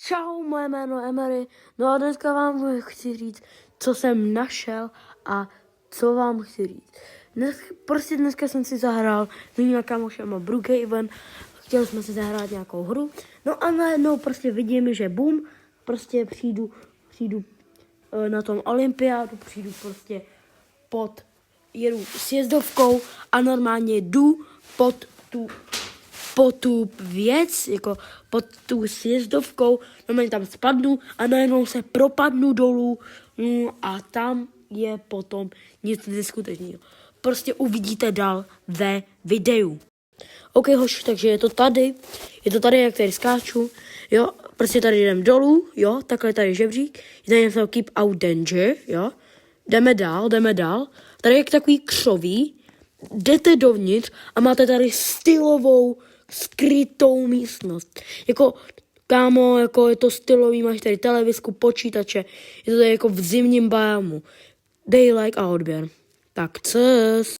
Čau, moje jméno je Emery. No a dneska vám chci říct, co jsem našel a co vám chci říct. Dneska jsem si zahrál s mýma kamošema Brookhaven. Chtěli jsme si zahrát nějakou hru. No a najednou prostě vidím, že bum, prostě přijdu na tom olympiádu, přijdu prostě jedu sjezdovkou a normálně jdu pod tu věc, jako pod tu sjezdovkou, normálně tam spadnu a najednou se propadnu dolů a tam je potom něco neskutečného. Prostě uvidíte dál ve videu. OK, hoši, takže je to tady, jak tady skáču, jo, prostě tady jdem dolů, jo, takhle tady žebřík, je tady něco keep out danger, jo, jdeme dál, tady je takový křoví, jdete dovnitř a máte tady stylovou, skrytou místnost. Jako, kámo, jako je to stylový, máš tady televizku, počítače, je to tady jako v zimním biamu. Dej like a odběr. Tak, cés.